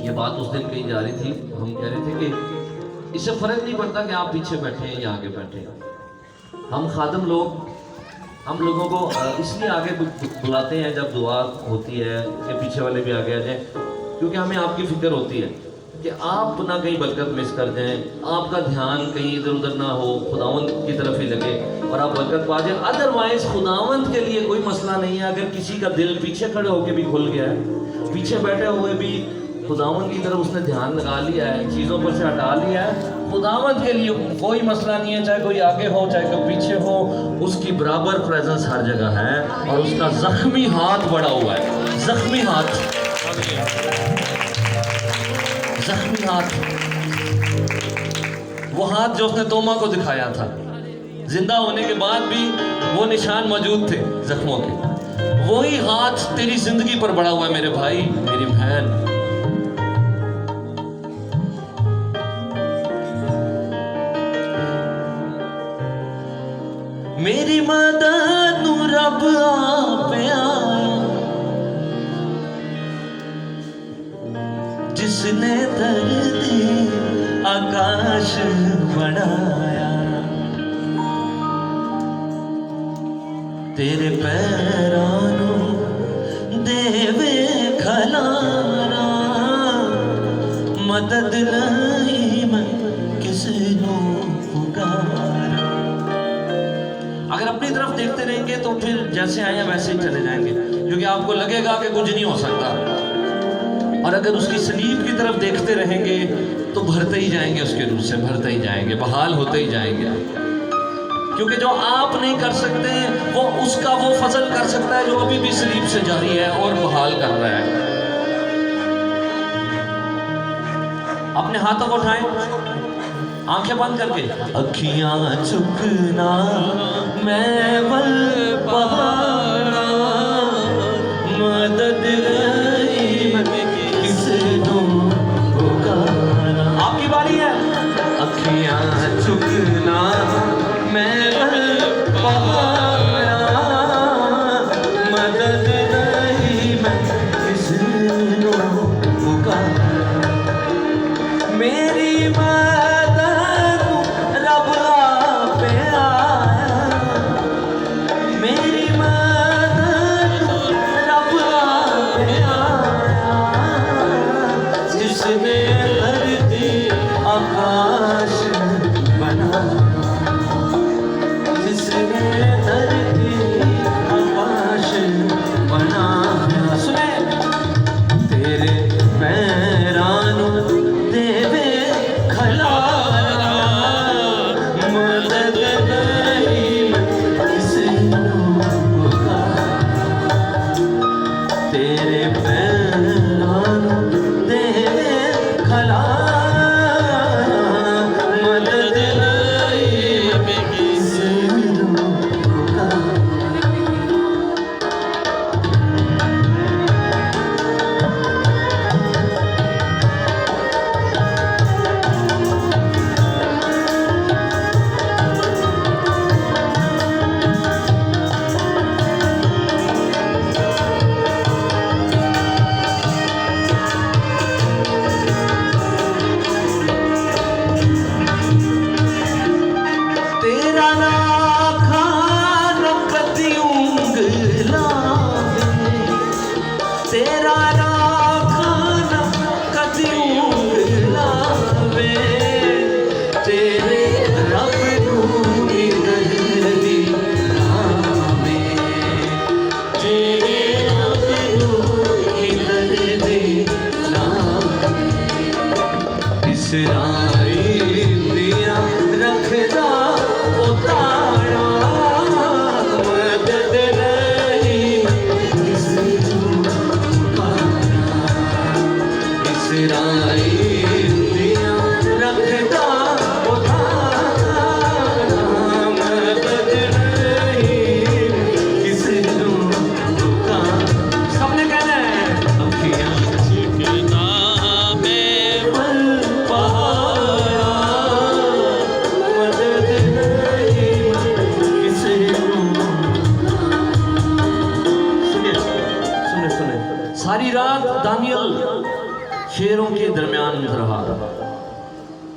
ये बात उस दिन कही जा रही थी, हम कह रहे थे कि इससे फर्क नहीं पड़ता कि आप पीछे बैठे हैं या आगे बैठे हैं। हम खादम लोग हम लोगों को इसलिए आगे बुलाते हैं जब दुआ होती है कि पीछे वाले भी आगे आ जाएं, क्योंकि हमें आपकी फिक्र होती है कि आप ना कहीं बरकत मिस कर जाएं, आपका ध्यान कहीं इधर उधर ना हो, खुदावंद की तरफ ही लगे और आप बरकत पा जाएं। अदरवाइज खुदावंद के लिए कोई मसला नहीं है। अगर किसी का दिल पीछे खड़े होकर भी खुल गया है, पीछे बैठे हुए भी खुदावंद की तरफ उसने ध्यान लगा लिया है, चीज़ों पर से हटा लिया है, खुदावंद के लिए कोई मसला नहीं है। चाहे कोई आगे हो चाहे कोई पीछे हो, उसकी बराबर प्रेजेंस हर जगह है और उसका जख्मी हाथ बड़ा हुआ है। जख्मी हाथ, जख्मी हाथ, वो हाथ जो उसने तोमा को दिखाया था, जिंदा होने के बाद भी वो निशान मौजूद थे जख्मों के। वही हाथ तेरी जिंदगी पर बड़ा हुआ है मेरे भाई, मेरी बहन। मेरी मदद नू रब आप आया, जिसने धरती आकाश बनाया। तेरे पैरां नू देवे खलारा, मदद नहीं मैं किसी नू पुकारा। अगर अपनी तरफ देखते रहेंगे तो फिर जैसे आए हैं वैसे ही चले जाएंगे, क्योंकि आपको लगेगा कि कुछ नहीं हो सकता। और अगर उसकी सलीब की तरफ देखते रहेंगे तो भरते ही जाएंगे, उसके रूप से भरते ही जाएंगे, बहाल होते ही जाएंगे। क्योंकि जो आप नहीं कर सकते वो उसका वो फजल कर सकता है जो अभी भी सलीब से जारी है और बहाल कर रहा है। अपने हाथों को उठाएं, आंखें बंद करके, अखियां चुकना मैं बल पहाड़ा, मदद किसनो पुकारा। आपकी बारी है। अखियां चुकना मैं बल पहाड़ा, मदद नहीं मैं किसनो पुकारा। मेरी आकाश बना, जिसने धरती आकाश बना। सुने तेरे पैरां देवे खलारा, मदद नहीं किसनो पुकारा। तेरे पैरां देवे खलारा, शेरों के दरमियान रहा,